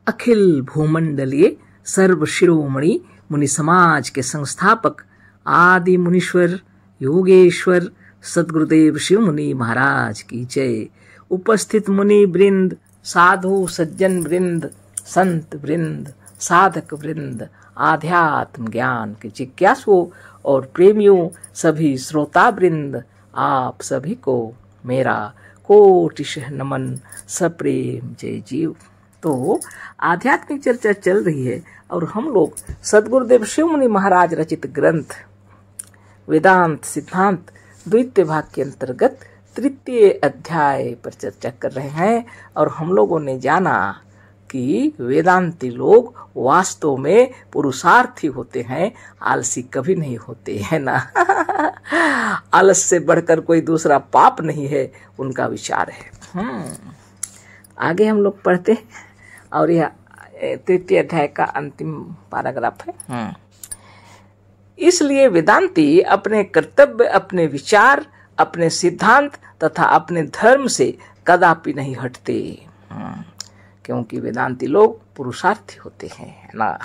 अखिल भूमंडलीय सर्व शिरोमणि मुनि समाज के संस्थापक आदि मुनीश्वर योगेश्वर सद्गुरुदेव शिव मुनि महाराज की जय। उपस्थित मुनि वृंद, साधु सज्जन वृंद, संत वृंद, साधक वृंद, आध्यात्म ज्ञान के जिज्ञासुओं और प्रेमियों, सभी श्रोता वृंद, आप सभी को मेरा कोटिशः नमन, सप्रेम जय जीव। तो आध्यात्मिक चर्चा चल रही है और हम लोग सद्गुरुदेव शिव मुनि महाराज रचित ग्रंथ वेदांत सिद्धांत द्वितीय भाग के अंतर्गत तृतीय अध्याय पर चर्चा कर रहे हैं। और हम लोगों ने जाना कि वेदांती लोग वास्तव में पुरुषार्थी होते हैं, आलसी कभी नहीं होते हैं ना। आलस से बढ़कर कोई दूसरा पाप नहीं है, उनका विचार है। आगे हम लोग पढ़ते हैं और यह तृतीय अध्याय का अंतिम पैराग्राफ है। इसलिए वेदांती अपने कर्तव्य, अपने विचार, अपने सिद्धांत तथा अपने धर्म से कदापि नहीं हटते, क्योंकि वेदांती लोग पुरुषार्थी होते हैं, है ना।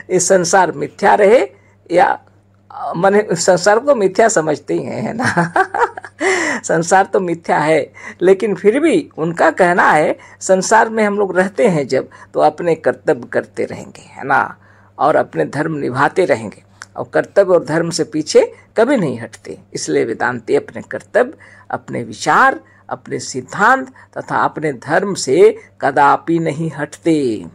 इस संसार मिथ्या रहे या मन संसार को मिथ्या समझते ही हैं, है ना। संसार तो मिथ्या है, लेकिन फिर भी उनका कहना है संसार में हम लोग रहते हैं जब, तो अपने कर्तव्य करते रहेंगे, है ना, और अपने धर्म निभाते रहेंगे और कर्तव्य और धर्म से पीछे कभी नहीं हटते। इसलिए वेदांती अपने कर्तव्य, अपने विचार, अपने सिद्धांत तथा अपने धर्म से कदापि नहीं हटते।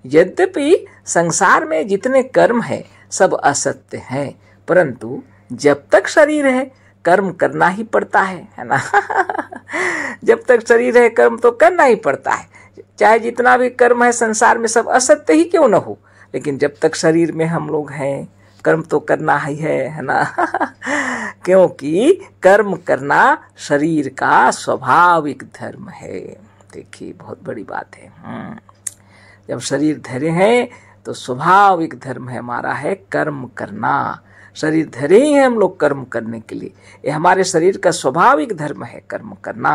यद्यपि संसार में जितने कर्म हैं सब असत्य हैं, परंतु जब तक शरीर है कर्म करना ही पड़ता है ना। जब तक शरीर है कर्म तो करना ही पड़ता है, चाहे जितना भी कर्म है संसार में सब असत्य ही क्यों न हो, लेकिन जब तक शरीर में हम लोग हैं कर्म तो करना ही है ना। क्योंकि कर्म करना शरीर का स्वाभाविक धर्म है। देखिए बहुत बड़ी बात है। जब शरीर धरे हैं तो स्वाभाविक धर्म है हमारा है कर्म करना। शरीर धरे ही है हम लोग कर्म करने के लिए, ये हमारे शरीर का स्वाभाविक धर्म है कर्म करना।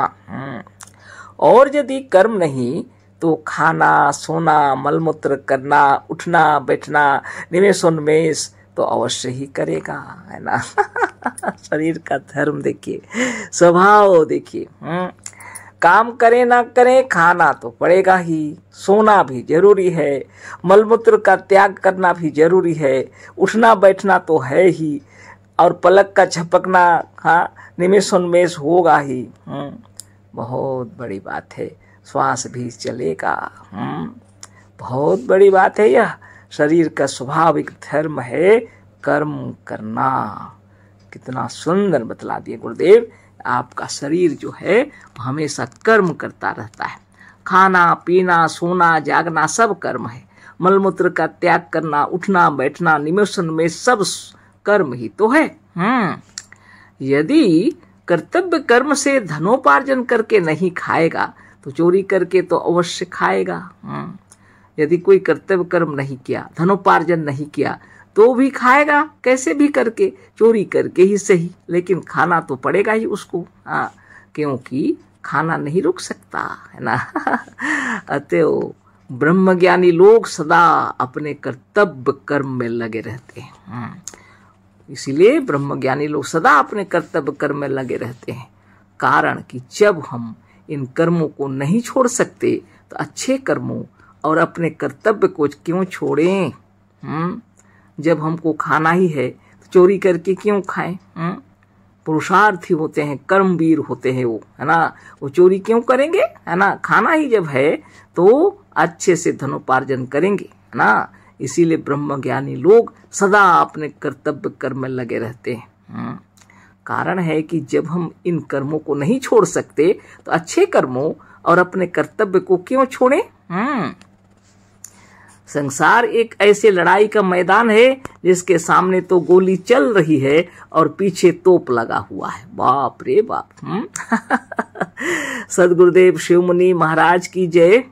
और यदि कर्म नहीं तो खाना, सोना, मलमूत्र करना, उठना बैठना, निमेषोन्मेष तो अवश्य ही करेगा, है ना। शरीर का धर्म देखिए, स्वभाव देखिए। काम करे ना करे खाना तो पड़ेगा ही, सोना भी जरूरी है, मलमूत्र का त्याग करना भी जरूरी है, उठना बैठना तो है ही, और पलक का झपकना हाँ निमेषोन्मेष होगा ही। बहुत बड़ी बात है, श्वास भी चलेगा। बहुत बड़ी बात है, यह शरीर का स्वाभाविक धर्म है कर्म करना। कितना सुंदर बतला दिए गुरुदेव। आपका शरीर जो है हमेशा कर्म करता रहता है, खाना पीना सोना जागना सब कर्म है, मलमूत्र का त्याग करना, उठना बैठना, निमेषन में सब कर्म ही तो है। यदि कर्तव्य कर्म से धनोपार्जन करके नहीं खाएगा तो चोरी करके तो अवश्य खाएगा। यदि कोई कर्तव्य कर्म नहीं किया, धनोपार्जन नहीं किया तो भी खाएगा, कैसे भी करके, चोरी करके ही सही, लेकिन खाना तो पड़ेगा ही उसको। क्योंकि खाना नहीं रुक सकता, है ना। अतएव ब्रह्मज्ञानी लोग सदा अपने कर्तव्य कर्म में लगे रहते हैं। इसीलिए ब्रह्मज्ञानी लोग सदा अपने कर्तव्य कर्म में लगे रहते हैं। कारण कि जब हम इन कर्मों को नहीं छोड़ सकते तो अच्छे कर्मों और अपने कर्तव्य को क्यों छोड़ें। जब हमको खाना ही है तो चोरी करके क्यों खाएं। पुरुषार्थी होते हैं, कर्मवीर होते हैं वो, है ना, वो चोरी क्यों करेंगे, है ना। खाना ही जब है तो अच्छे से धनोपार्जन करेंगे, है ना। इसीलिए ब्रह्मज्ञानी लोग सदा अपने कर्तव्य कर्म में लगे रहते हैं। कारण है कि जब हम इन कर्मों को नहीं छोड़ सकते तो अच्छे कर्मों और अपने कर्तव्य को क्यों छोड़ें। संसार एक ऐसे लड़ाई का मैदान है जिसके सामने तो गोली चल रही है और पीछे तोप लगा हुआ है। बाप रे बाप। सद्गुरुदेव शिव मुनि महाराज की जय।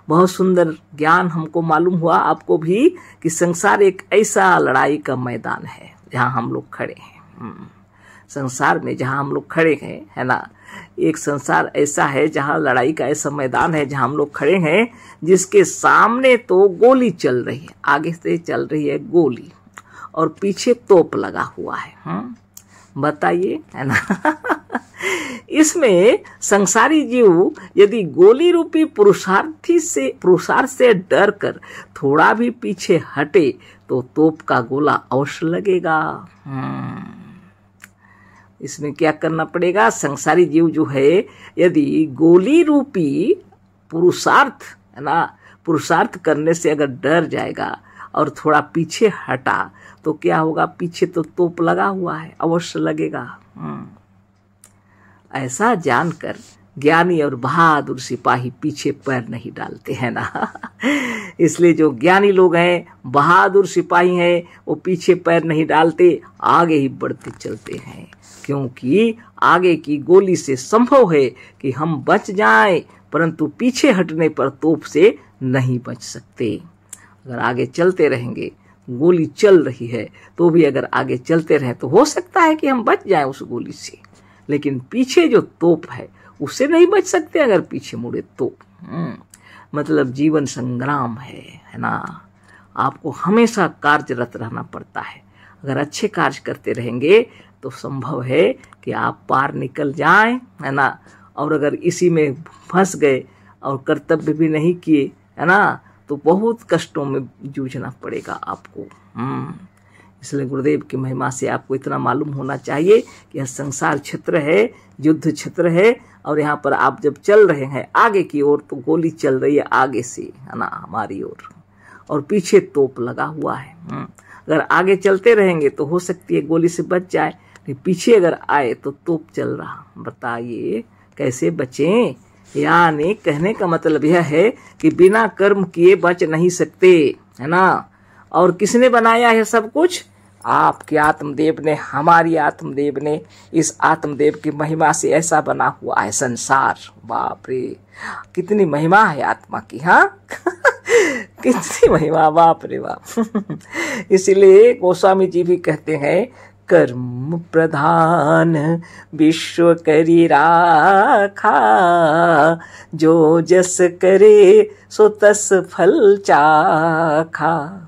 बहुत सुंदर ज्ञान हमको मालूम हुआ, आपको भी, कि संसार एक ऐसा लड़ाई का मैदान है जहाँ हम लोग खड़े हैं। संसार में जहां हम लोग खड़े हैं, है ना, एक संसार ऐसा है जहां लड़ाई का ऐसा मैदान है जहां हम लोग खड़े हैं, जिसके सामने तो गोली चल रही है, आगे से चल रही है गोली और पीछे तोप लगा हुआ है। बताइए, है ना। इसमें संसारी जीव यदि गोली रूपी पुरुषार्थ से डर कर थोड़ा भी पीछे हटे तो तोप का गोला अवश्य लगेगा। इसमें क्या करना पड़ेगा? संसारी जीव जो है यदि गोली रूपी पुरुषार्थ, है ना, पुरुषार्थ करने से अगर डर जाएगा और थोड़ा पीछे हटा तो क्या होगा? पीछे तो तोप लगा हुआ है, अवश्य लगेगा। ऐसा जानकर ज्ञानी और बहादुर सिपाही पीछे पैर नहीं डालते, है ना। इसलिए जो ज्ञानी लोग हैं, बहादुर सिपाही हैं, वो पीछे पैर नहीं डालते, आगे ही बढ़ते चलते हैं, क्योंकि आगे की गोली से संभव है कि हम बच जाएं, परंतु पीछे हटने पर तोप से नहीं बच सकते। अगर आगे चलते रहेंगे, गोली चल रही है तो भी अगर आगे चलते रहे तो हो सकता है कि हम बच जाएं उस गोली से, लेकिन पीछे जो तोप है उससे नहीं बच सकते अगर पीछे मुड़े तो। मतलब जीवन संग्राम है ना। आपको हमेशा कार्यरत रहना पड़ता है। अगर अच्छे कार्य करते रहेंगे तो संभव है कि आप पार निकल जाएं, है ना। और अगर इसी में फंस गए और कर्तव्य भी नहीं किए, है ना, तो बहुत कष्टों में जूझना पड़ेगा आपको। इसलिए गुरुदेव की महिमा से आपको इतना मालूम होना चाहिए कि यह संसार क्षेत्र है, युद्ध क्षेत्र है, और यहाँ पर आप जब चल रहे हैं आगे की ओर तो गोली चल रही है आगे से, है ना, हमारी ओर, और पीछे तोप लगा हुआ है। अगर आगे चलते रहेंगे तो हो सकती है गोली से बच जाए, पीछे अगर आए तो तोप चल रहा। बताइए कैसे बचें? यानी कहने का मतलब यह है कि बिना कर्म किए बच नहीं सकते, है ना। और किसने बनाया है सब कुछ? आपके आत्मदेव ने, हमारी आत्मदेव ने। इस आत्मदेव की महिमा से ऐसा बना हुआ है संसार। बाप रे, कितनी महिमा है आत्मा की, हाँ। कितनी महिमा, बाप रे बाप। इसलिए गोस्वामी जी भी कहते हैं, कर्म प्रधान विश्व करी राखा, जो जस करे सो तस फल चाखा।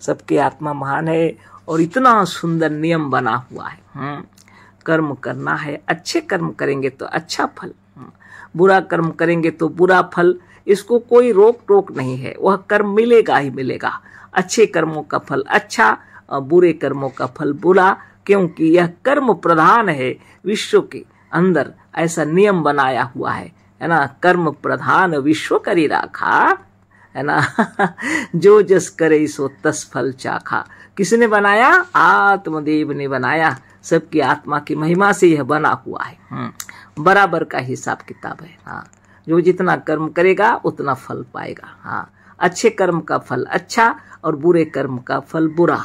सबकी आत्मा महान है और इतना सुंदर नियम बना हुआ है। कर्म करना है, अच्छे कर्म करेंगे तो अच्छा फल, बुरा कर्म करेंगे तो बुरा फल। इसको कोई रोक टोक नहीं है, वह कर्म मिलेगा ही मिलेगा। अच्छे कर्मों का फल अच्छा और बुरे कर्मों का फल बुरा, क्योंकि यह कर्म प्रधान है। विश्व के अंदर ऐसा नियम बनाया हुआ है ना। कर्म प्रधान विश्व करी राखा, है ना। जो जस करे सो तस फल चाखा। किसने बनाया? आत्मदेव ने बनाया। सबकी आत्मा की महिमा से यह बना हुआ है। बराबर का हिसाब किताब है। हाँ, जो जितना कर्म करेगा उतना फल पाएगा। हाँ, अच्छे कर्म का फल अच्छा और बुरे कर्म का फल बुरा।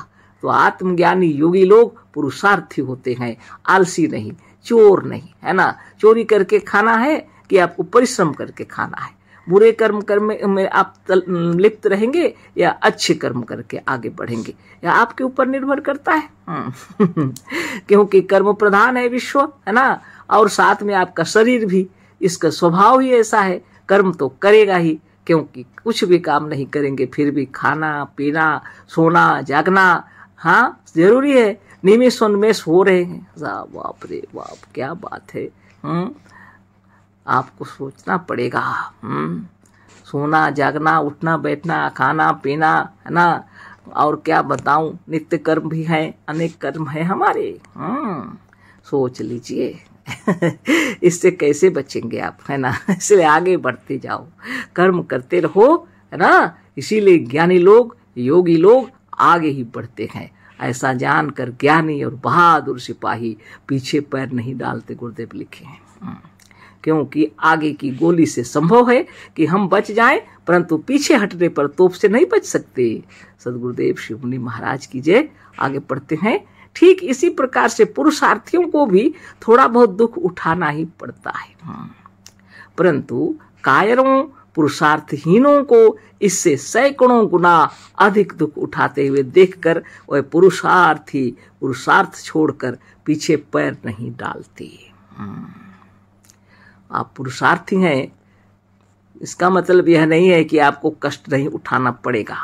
तो आत्मज्ञानी योगी लोग पुरुषार्थी होते हैं, आलसी नहीं, चोर नहीं, है ना। चोरी करके खाना है कि आपको परिश्रम करके खाना है? बुरे कर्म में आप लिप्त रहेंगे या अच्छे कर्म करके आगे बढ़ेंगे, या आपके ऊपर निर्भर करता है। क्योंकि कर्म प्रधान है विश्व, है ना। और साथ में आपका शरीर भी, इसका स्वभाव ही ऐसा है, कर्म तो करेगा ही, क्योंकि कुछ भी काम नहीं करेंगे फिर भी खाना पीना सोना जागना, हाँ, जरूरी है। निमेष उन्मेष हो रहे हैं। बाप रे बाप, क्या बात है। आपको सोचना पड़ेगा। सोना जागना, उठना बैठना, खाना पीना, है ना। और क्या बताऊं, नित्य कर्म भी हैं, अनेक कर्म हैं हमारे। सोच लीजिए। इससे कैसे बचेंगे आप, है ना। इसलिए आगे बढ़ते जाओ, कर्म करते रहो, है ना। इसीलिए ज्ञानी लोग, योगी लोग आगे ही बढ़ते हैं। ऐसा जानकर ज्ञानी और बहादुर सिपाही पीछे पैर नहीं डालते, गुरुदेव लिखे हैं। क्योंकि आगे की गोली से संभव है कि हम बच जाएं, परंतु पीछे हटने पर तोप से नहीं बच सकते। सदगुरुदेव शिव मुनि महाराज की जय। आगे पढ़ते हैं। ठीक इसी प्रकार से पुरुषार्थियों को भी थोड़ा बहुत दुख उठाना ही पड़ता है, परंतु कायरों पुरुषार्थहीनों को इससे सैकड़ों गुना अधिक दुख उठाते हुए देखकर वह पुरुषार्थी पुरुषार्थ छोड़कर पीछे पैर नहीं डालते। आप पुरुषार्थी हैं, इसका मतलब यह नहीं है कि आपको कष्ट नहीं उठाना पड़ेगा।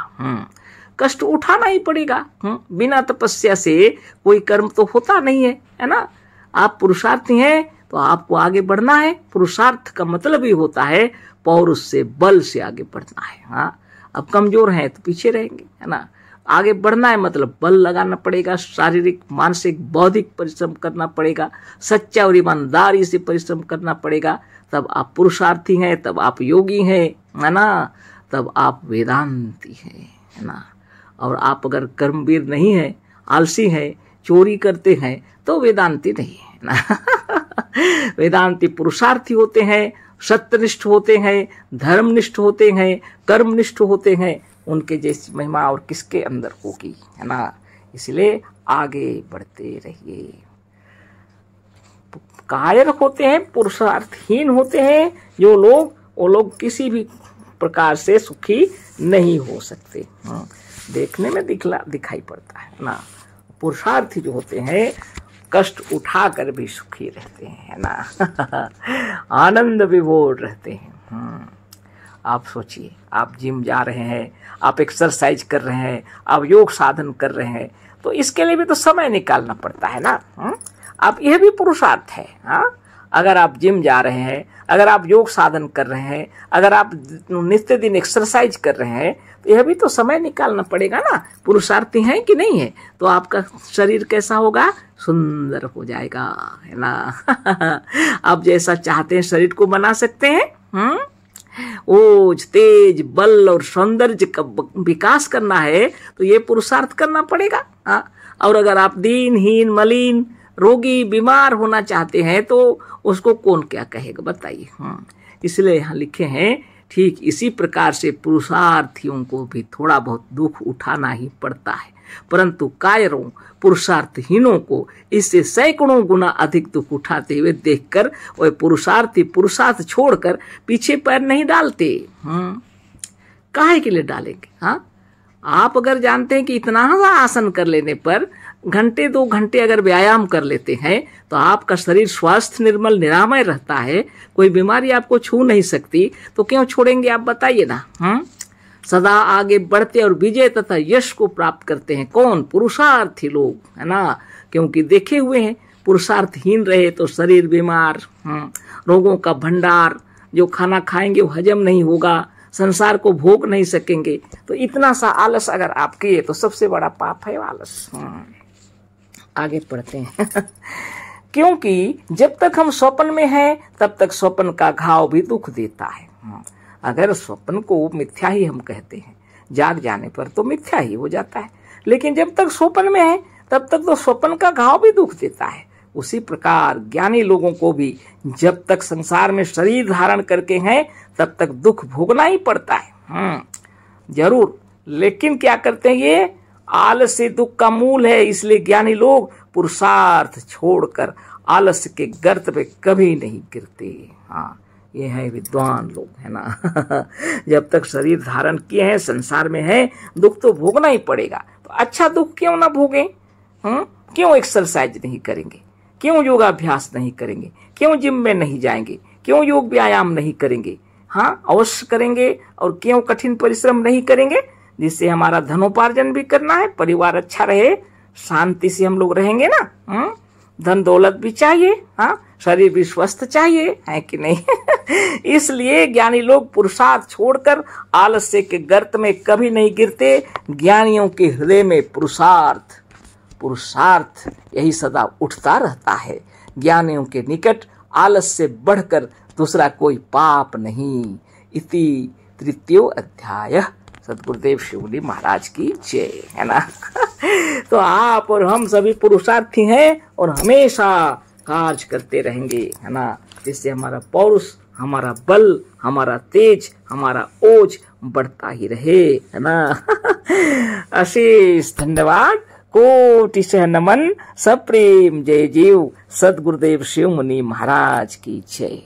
कष्ट उठाना ही पड़ेगा। बिना तपस्या से कोई कर्म तो होता नहीं है, है ना। आप पुरुषार्थी हैं तो आपको आगे बढ़ना है। पुरुषार्थ का मतलब ही होता है पौरुष से, बल से आगे बढ़ना है। हाँ, अब कमजोर हैं तो पीछे रहेंगे, है ना। आगे बढ़ना है मतलब बल लगाना पड़ेगा, शारीरिक, मानसिक, बौद्धिक परिश्रम करना पड़ेगा, सच्चा और ईमानदारी से परिश्रम करना पड़ेगा। तब आप पुरुषार्थी हैं, तब आप योगी हैं, है ना, तब आप वेदांती हैं, है ना। और आप अगर कर्मवीर नहीं हैं, आलसी हैं, चोरी करते हैं तो वेदांती नहीं है ना। वेदांती पुरुषार्थी होते हैं, सत्यनिष्ठ होते हैं, धर्मनिष्ठ होते हैं, कर्मनिष्ठ होते हैं। उनके जैसी महिमा और किसके अंदर होगी, है ना। इसलिए आगे बढ़ते रहिए। कायर होते हैं, पुरुषार्थहीन होते हैं जो लोग, वो लोग किसी भी प्रकार से सुखी नहीं हो सकते। देखने में दिखाई पड़ता है ना। पुरुषार्थी जो होते हैं कष्ट उठाकर भी सुखी रहते हैं, है ना। आनंद विभोर रहते हैं। आप सोचिए, आप जिम जा रहे हैं, आप एक्सरसाइज कर रहे हैं, आप योग साधन कर रहे हैं, तो इसके लिए भी तो समय निकालना पड़ता है ना। आप, यह भी पुरुषार्थ है। हाँ, अगर आप जिम जा रहे हैं, अगर आप योग साधन कर रहे हैं, अगर आप नित्य दिन एक्सरसाइज कर रहे हैं, तो यह भी तो समय निकालना पड़ेगा ना। पुरुषार्थी हैं कि नहीं है, तो आपका शरीर कैसा होगा, सुंदर हो जाएगा, है ना। आप जैसा चाहते हैं शरीर को बना सकते हैं। ओज, तेज, बल और सौंदर्य का विकास करना है तो ये पुरुषार्थ करना पड़ेगा। और अगर आप दीनहीन, मलिन, रोगी, बीमार होना चाहते हैं तो उसको कौन क्या कहेगा, बताइए। इसलिए यहाँ लिखे हैं, ठीक इसी प्रकार से पुरुषार्थियों को भी थोड़ा बहुत दुख उठाना ही पड़ता है, परंतु कायरों, पुरुषार्थहीनों को इससे सैकड़ों गुना अधिक दुख उठाते हुए देखकर वह पुरुषार्थी पुरुषार्थ छोड़कर पीछे पैर नहीं डालते। काहे के लिए डालेंगे। हाँ, आप अगर जानते हैं कि इतना आसन कर लेने पर घंटे 2 घंटे अगर व्यायाम कर लेते हैं तो आपका शरीर स्वस्थ, निर्मल, निरामय रहता है, कोई बीमारी आपको छू नहीं सकती, तो क्यों छोड़ेंगे आप, बताइए ना। सदा आगे बढ़ते और विजय तथा यश को प्राप्त करते हैं कौन, पुरुषार्थी लोग, है ना। क्योंकि देखे हुए हैं, पुरुषार्थहीन रहे तो शरीर बीमार, रोगों का भंडार, जो खाना खाएंगे वो हजम नहीं होगा, संसार को भोग नहीं सकेंगे। तो इतना सा आलस अगर आप किए तो सबसे बड़ा पाप है आलस। आगे पढ़ते हैं। क्योंकि जब तक हम स्वप्न में हैं तब तक स्वप्न का घाव भी दुख देता है। अगर स्वप्न को मिथ्या ही हम कहते हैं, जाग जाने पर तो मिथ्या ही हो जाता है, लेकिन जब तक स्वप्न में है तब तक तो स्वप्न का घाव भी दुख देता है। उसी प्रकार ज्ञानी लोगों को भी जब तक संसार में शरीर धारण करके हैं तब तक दुख भोगना ही पड़ता है। जरूर, लेकिन क्या करते हैं, ये आलस्य दुख का मूल है। इसलिए ज्ञानी लोग पुरुषार्थ छोड़कर आलस्य के गर्त पे कभी नहीं गिरते। हाँ, ये है विद्वान लोग, है ना। जब तक शरीर धारण किए हैं, संसार में है, दुख तो भोगना ही पड़ेगा। तो अच्छा दुख क्यों ना भोगें। क्यों एक्सरसाइज नहीं करेंगे, क्यों योगाभ्यास नहीं करेंगे, क्यों जिम में नहीं जाएंगे, क्यों योग व्यायाम नहीं करेंगे। हाँ, अवश्य करेंगे। और क्यों कठिन परिश्रम नहीं करेंगे, जिससे हमारा धनोपार्जन भी करना है, परिवार अच्छा रहे, शांति से हम लोग रहेंगे ना। धन दौलत भी चाहिए, हाँ, शरीर भी स्वस्थ चाहिए, है कि नहीं। इसलिए ज्ञानी लोग पुरुषार्थ छोड़कर आलस्य के गर्त में कभी नहीं गिरते। ज्ञानियों के हृदय में पुरुषार्थ यही सदा उठता रहता है। ज्ञानियों के निकट आलस्य से बढ़कर दूसरा कोई पाप नहीं। इति 3 अध्याय। सद्गुरुदेव शिवली महाराज की जय, है ना। तो आप और हम सभी पुरुषार्थी हैं और हमेशा कार्य करते रहेंगे, है ना, जिससे हमारा पौरुष, हमारा बल, हमारा तेज, हमारा ओज बढ़ता ही रहे, है ना। अशेष धन्यवाद, कोटि से नमन, सप्रेम जय जीव। सद्गुरुदेव शिव मुनि महाराज की जय।